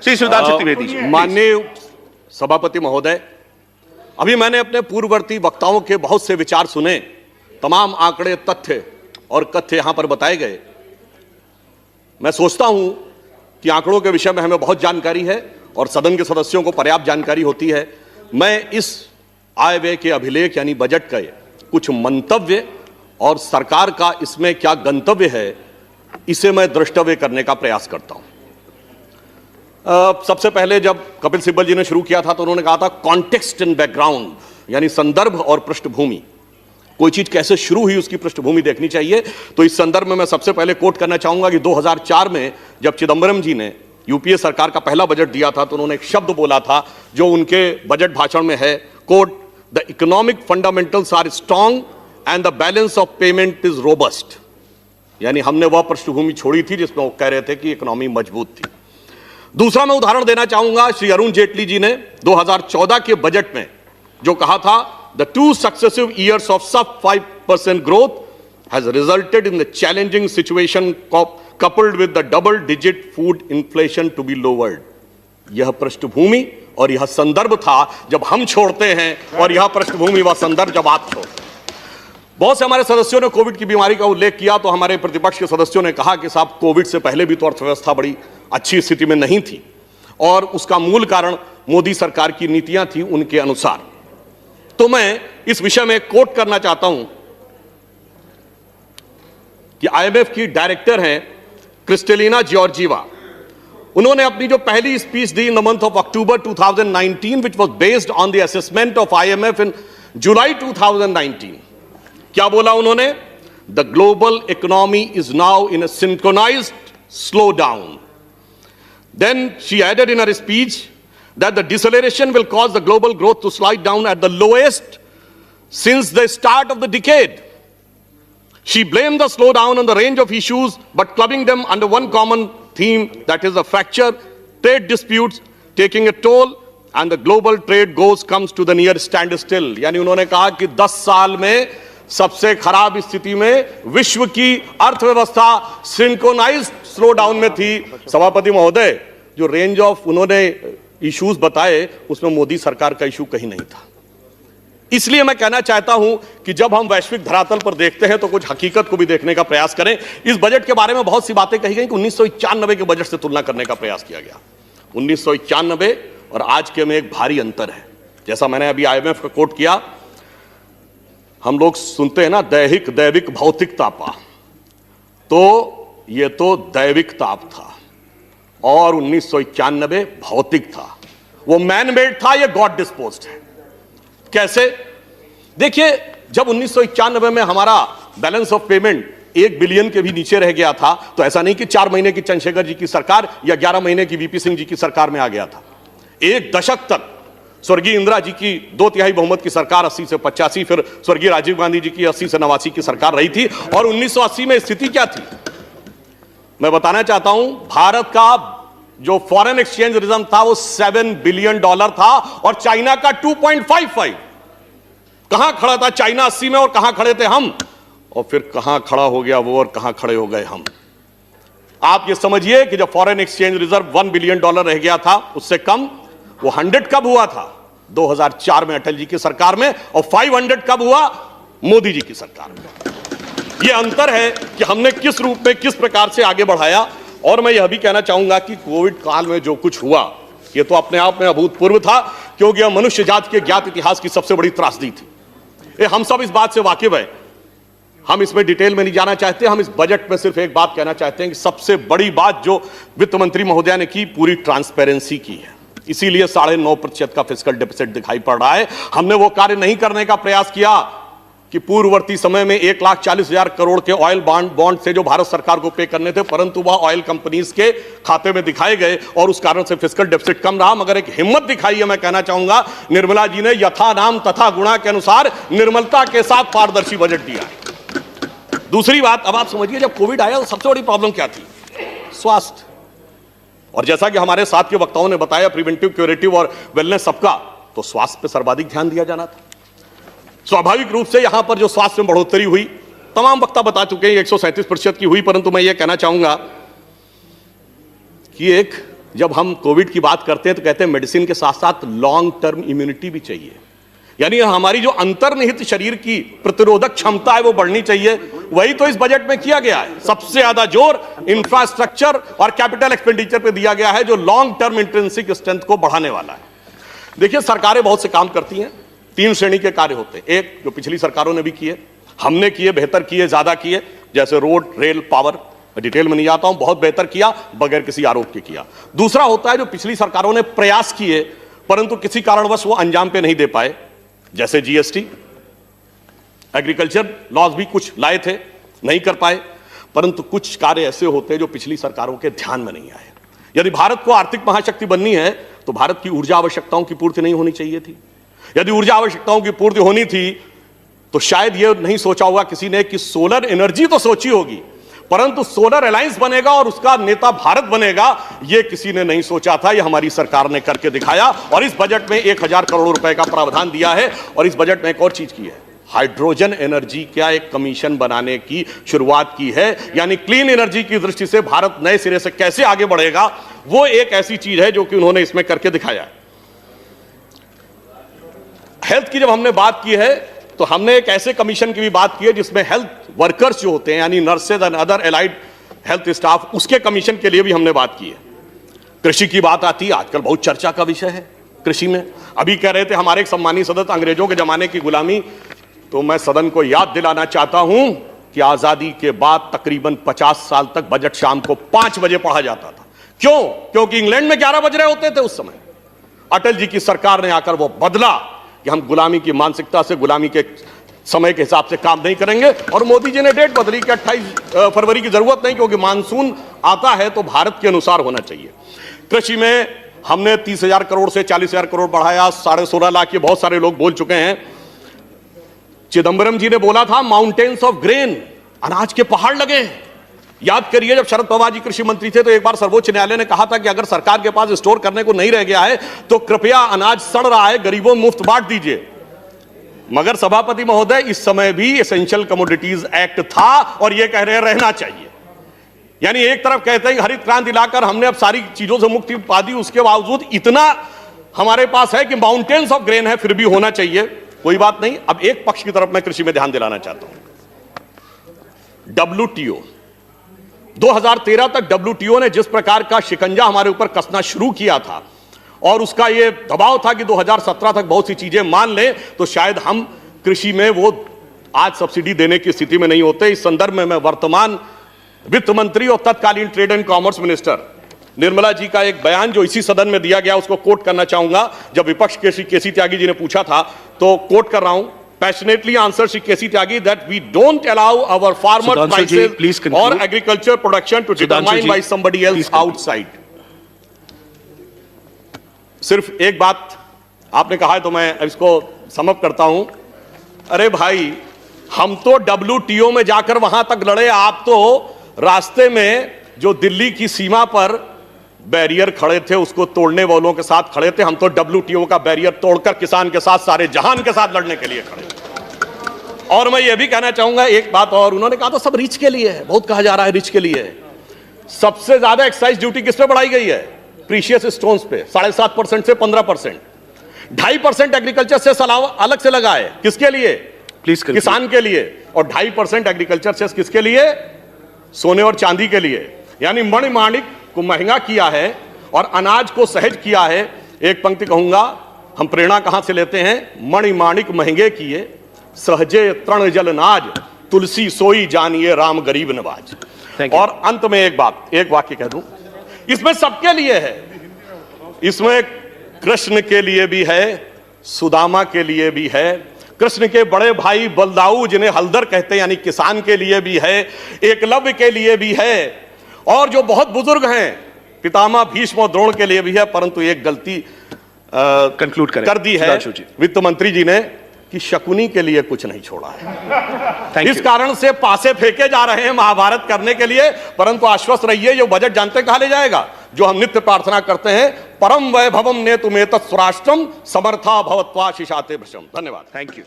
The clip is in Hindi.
श्री सुधांशु त्रिवेदी जी। माननीय सभापति महोदय, अभी मैंने अपने पूर्ववर्ती वक्ताओं के बहुत से विचार सुने, तमाम आंकड़े, तथ्य और कथ्य यहां पर बताए गए। मैं सोचता हूं कि आंकड़ों के विषय में हमें बहुत जानकारी है और सदन के सदस्यों को पर्याप्त जानकारी होती है। मैं इस आय व्यय के अभिलेख यानी बजट के कुछ मंतव्य और सरकार का इसमें क्या गंतव्य है, इसे मैं द्रष्टव्य करने का प्रयास करता हूं। सबसे पहले जब कपिल सिब्बल जी ने शुरू किया था तो उन्होंने कहा था कॉन्टेक्स्ट एंड बैकग्राउंड, यानी संदर्भ और पृष्ठभूमि। कोई चीज कैसे शुरू हुई उसकी पृष्ठभूमि देखनी चाहिए। तो इस संदर्भ में मैं सबसे पहले कोट करना चाहूंगा कि 2004 में जब चिदंबरम जी ने यूपीए सरकार का पहला बजट दिया था तो उन्होंने एक शब्द बोला था जो उनके बजट भाषण में है, quote, the economic fundamentals are strong and the balance of payment is robust. यानी हमने वह पृष्ठभूमि छोड़ी थी जिसमें वो कह रहे थे कि इकोनॉमी मजबूत थी। दूसरा मैं उदाहरण देना चाहूंगा, श्री अरुण जेटली जी ने 2014 के बजट में जो कहा था, the 2 successive years of sub 5% growth has resulted in the challenging situation coupled with the double-digit food inflation to be lowered. यह पृष्ठभूमि और यह संदर्भ था जब हम छोड़ते हैं और यह पृष्ठभूमि व संदर्भ जब आप छोड़ते हैं। बहुत से हमारे सदस्यों ने कोविड की बीमारी का उल्लेख किया तो हमारे प्रतिपक्ष के सदस्यों ने कहा कि साहब कोविड से पहले भी तो अर्थव्यवस्था बड़ी अच्छी स्थिति में नहीं थी और उसका मूल कारण मोदी सरकार की नीतियां थी उनके अनुसार। तो मैं इस विषय में कोट करना चाहता हूं कि आईएमएफ की डायरेक्टर हैं क्रिस्टेलिना जॉर्जीवा। उन्होंने अपनी जो पहली स्पीच दी in the month of October 2019 which was based on the assessment of IMF in July 2019, क्या बोला उन्होंने? The global economy is now in a synchronised slow down. Then she added in her speech that the deceleration will cause the global growth to slide down at the lowest since the start of the decade. She blamed the slowdown on the range of issues, but clubbing them under one common theme, that is the fracture, trade disputes taking a toll, and the global trade comes to the near standstill. यानी उन्होंने कहा कि 10 साल में सबसे खराब स्थिति में विश्व की अर्थव्यवस्था सिंक्रोनाइज्ड स्लो डाउन में थी। सभापति महोदय, जो रेंज ऑफ उन्होंने इश्यूज बताए उसमें मोदी सरकार का इशू कहीं नहीं था। इसलिए मैं कहना चाहता हूं कि जब हम वैश्विक धरातल पर देखते हैं तो कुछ हकीकत को भी देखने का प्रयास करें। इस बजट के बारे में बहुत सी बातें कही गई कि 1991 के बजट से तुलना करने का प्रयास किया गया। 1991 और आज के में एक भारी अंतर है। जैसा मैंने अभी आईएमएफ का कोट किया, हम लोग सुनते हैं ना दैविक भौतिक तापा, तो यह तो दैविक ताप था और 1991 भौतिक था। वो मैन मेड था, ये गॉड डिस्पोज्ड है। कैसे? देखिए, जब 1991 में हमारा बैलेंस ऑफ पेमेंट 1 बिलियन के भी नीचे रह गया था तो ऐसा नहीं कि 4 महीने की चंद्रशेखर जी की सरकार या 11 महीने की वीपी सिंह जी की सरकार में आ गया था। 1 दशक तक स्वर्गीय इंदिरा जी की 2/3 बहुमत की सरकार 80 से 85, फिर स्वर्गीय राजीव गांधी जी की 80 से 89 की सरकार रही थी। और 1980 में स्थिति क्या थी मैं बताना चाहता हूं। भारत का जो फॉरेन एक्सचेंज रिजर्व था वो $7 बिलियन था और चाइना का 2.55। कहां खड़ा था चाइना 80 में और कहां खड़े थे हम, और फिर कहां खड़ा हो गया वो और कहां खड़े हो गए हम। आप ये समझिए कि जब फॉरेन एक्सचेंज रिजर्व $1 बिलियन रह गया था, उससे कम, वो 100 कब हुआ था? 2004 में अटल जी की सरकार में, और 500 कब हुआ? मोदी जी की सरकार में। यह अंतर है कि हमने किस रूप में किस प्रकार से आगे बढ़ाया। और मैं यह भी कहना चाहूंगा कि कोविड काल में जो कुछ हुआ यह तो अपने आप में अभूतपूर्व था, क्योंकि यह मनुष्य जाति के ज्ञात इतिहास की सबसे बड़ी त्रासदी थी। हम सब इस बात से वाकिफ हैं, हम इसमें डिटेल में नहीं जाना चाहते। हम इस बजट में सिर्फ एक बात कहना चाहते हैं कि सबसे बड़ी बात जो वित्त मंत्री महोदया ने की, पूरी ट्रांसपेरेंसी की है। इसीलिए 9.5% का फिस्कल डेफिसिट दिखाई पड़ रहा है। हमने वो कार्य नहीं करने का प्रयास किया कि पूर्ववर्ती समय में 1,40,000 करोड़ के ऑयल बॉन्ड से जो भारत सरकार को पे करने थे, परंतु वह ऑयल कंपनीज के खाते में दिखाए गए और उस कारण से फिस्कल डेफिसिट कम रहा। मगर एक हिम्मत दिखाई है, मैं कहना चाहूंगा, निर्मला जी ने यथा नाम तथा गुणा के अनुसार निर्मलता के साथ पारदर्शी बजट दिया है। दूसरी बात, अब आप समझिए, जब कोविड आया तो सबसे बड़ी प्रॉब्लम क्या थी? स्वास्थ्य। और जैसा कि हमारे साथ के वक्ताओं ने बताया, प्रिवेंटिव, क्यूरेटिव और वेलनेस सबका, तो स्वास्थ्य पर सर्वाधिक ध्यान दिया जाना था। स्वाभाविक रूप से यहां पर जो स्वास्थ्य में बढ़ोतरी हुई, तमाम वक्ता बता चुके हैं 137% की हुई, परंतु मैं यह कहना चाहूंगा कि एक जब हम कोविड की बात करते हैं तो कहते हैं मेडिसिन के साथ साथ लॉन्ग टर्म इम्यूनिटी भी चाहिए, यानी हमारी जो अंतर्निहित शरीर की प्रतिरोधक क्षमता है वो बढ़नी चाहिए। वही तो इस बजट में किया गया है। सबसे ज्यादा जोर इंफ्रास्ट्रक्चर और कैपिटल एक्सपेंडिचर पे दिया गया है, जो लॉन्ग टर्म इंट्रिंसिक स्ट्रेंथ को बढ़ाने वाला है। देखिए, सरकारें बहुत से काम करती हैं, 3 श्रेणी के कार्य होते हैं। एक जो पिछली सरकारों ने भी किए, हमने किए, बेहतर किए, ज्यादा किए, जैसे रोड, रेल, पावर, डिटेल में नहीं आता हूं, बहुत बेहतर किया, बगैर किसी आरोप के किया। दूसरा होता है जो पिछली सरकारों ने प्रयास किए परंतु किसी कारणवश वो अंजाम पे नहीं दे पाए, जैसे जीएसटी, एग्रीकल्चर लॉज भी कुछ लाए थे, नहीं कर पाए। परंतु कुछ कार्य ऐसे होते हैं जो पिछली सरकारों के ध्यान में नहीं आए। यदि भारत को आर्थिक महाशक्ति बननी है तो भारत की ऊर्जा आवश्यकताओं की पूर्ति नहीं होनी चाहिए थी। यदि ऊर्जा आवश्यकताओं की पूर्ति होनी थी तो शायद यह नहीं सोचा होगा किसी ने कि सोलर एनर्जी तो सोची होगी, परंतु सोलर अलायंस बनेगा और उसका नेता भारत बनेगा, यह किसी ने नहीं सोचा था। यह हमारी सरकार ने करके दिखाया और इस बजट में 1000 करोड़ रुपए का प्रावधान दिया है। और इस बजट में एक और चीज की है, हाइड्रोजन एनर्जी का एक कमीशन बनाने की शुरुआत की है, यानी क्लीन एनर्जी की दृष्टि से भारत नए सिरे से कैसे आगे बढ़ेगा, वो एक ऐसी चीज है जो कि उन्होंने इसमें करके दिखाया है। हेल्थ की जब हमने बात की है तो हमने एक ऐसे कमीशन की भी बात की है जिसमें हेल्थ वर्कर्स जो होते हैं, यानी nurses and other allied health staff, उसके कमीशन के लिए भी हमने बात की है। कृषि की बात आती है, आजकल बहुत चर्चा का विषय है कृषि में। अभी कह रहे थे हमारे एक सम्मानीय सदस्य, अंग्रेजों के जमाने की गुलामी, तो मैं सदन को याद दिलाना चाहता हूं कि आजादी के बाद तकरीबन 50 साल तक बजट शाम को 5 बजे पढ़ा जाता था। क्यों? क्योंकि इंग्लैंड में 11 बज रहे होते थे उस समय। अटल जी की सरकार ने आकर वो बदला कि हम गुलामी की मानसिकता से, गुलामी के समय के हिसाब से काम नहीं करेंगे। और मोदी जी ने डेट बदली कि 28 फरवरी की जरूरत नहीं, क्योंकि मानसून आता है तो भारत के अनुसार होना चाहिए। कृषि में हमने 30,000 करोड़ से 40,000 करोड़ बढ़ाया, 16.5 लाख, ये बहुत सारे लोग बोल चुके हैं। चिदंबरम जी ने बोला था माउंटेन्स ऑफ ग्रेन, अनाज के पहाड़ लगे। याद करिए, जब शरद पवार जी कृषि मंत्री थे तो एक बार सर्वोच्च न्यायालय ने कहा था कि अगर सरकार के पास स्टोर करने को नहीं रह गया है तो कृपया अनाज सड़ रहा है, गरीबों में मुफ्त बांट दीजिए। मगर सभापति महोदय, इस समय भी एसेंशियल कमोडिटीज एक्ट था और यह कह रहे हैं रहना चाहिए। यानी एक तरफ कहते हैं कि हरित क्रांति लाकर हमने अब सारी चीजों से मुक्ति पा दी, उसके बावजूद इतना हमारे पास है कि माउंटेन्स ऑफ ग्रेन है, फिर भी होना चाहिए। कोई बात नहीं। अब एक पक्ष की तरफ मैं कृषि में ध्यान दिलाना चाहता हूं। WTO 2013 तक WTO ने जिस प्रकार का शिकंजा हमारे ऊपर कसना शुरू किया था और उसका यह दबाव था कि 2017 तक बहुत सी चीजें मान लें तो शायद हम कृषि में वो आज सब्सिडी देने की स्थिति में नहीं होते। इस संदर्भ में मैं वर्तमान वित्त मंत्री और तत्कालीन trade and commerce minister Nirmala ji का एक बयान जो इसी सदन में दिया गया, उसको कोट करना चाहूंगा। जब विपक्ष के श्री केसी त्यागी जी ने पूछा था तो कोट कर रहा हूं, passionately answer Shri KC Tyagi that we don't allow our farmer prices और agriculture production to determine by somebody else outside. सिर्फ एक बात आपने कहा है तो मैं इसको समअप करता हूं। अरे भाई, हम तो WTO में जाकर वहां तक लड़े, आप तो रास्ते में जो दिल्ली की सीमा पर बैरियर खड़े थे उसको तोड़ने वालों के साथ खड़े थे। हम तो WTO का बैरियर तोड़कर किसान के साथ, सारे जहान के साथ लड़ने के लिए खड़े थे। और मैं ये भी कहना चाहूंगा एक बात और, उन्होंने कहा तो सब रिच के लिए है, बहुत कहा जा रहा है रिच के लिए है। सबसे ज्यादा एक्साइज ड्यूटी किस पे बढ़ाई गई है? प्रीशियस स्टोन्स पे 7.5% से 15%। 2.5% एग्रीकल्चर सेस अलग से लगा है, किसके लिए? प्लीज, किसान के लिए। और 2.5% एग्रीकल्चर सेस किसके लिए? सोने और चांदी के लिए। यानी मणिमाणिक को महंगा किया है और अनाज को सहज किया है। एक पंक्ति कहूंगा, हम प्रेरणा कहां से लेते हैं? मणिमाणिक महंगे किए, सहजे तृण जल नाज, तुलसी सोई जानिए राम गरीब नवाज। और अंत में एक बात, एक वाक्य कह दूं, इसमें सबके लिए है। इसमें कृष्ण के लिए भी है, सुदामा के लिए भी है, कृष्ण के बड़े भाई बलदाऊ जिन्हें हलदर कहते हैं यानी किसान के लिए भी है, एकलव्य के लिए भी है, और जो बहुत बुजुर्ग हैं पितामह भीष्म और द्रोण के लिए भी है। परंतु एक गलती कंक्लूड कर दी है वित्त मंत्री जी ने कि शकुनी के लिए कुछ नहीं छोड़ा है। इस कारण से पासे फेंके जा रहे हैं महाभारत करने के लिए। परंतु आश्वस्त रहिए, ये बजट जानते कहां ले जाएगा? जो हम नित्य प्रार्थना करते हैं, परम वैभवम नेतुमेतत् स्वराष्ट्रम समर्था भवत्वा शिशाते भृशम। धन्यवाद। Thank you.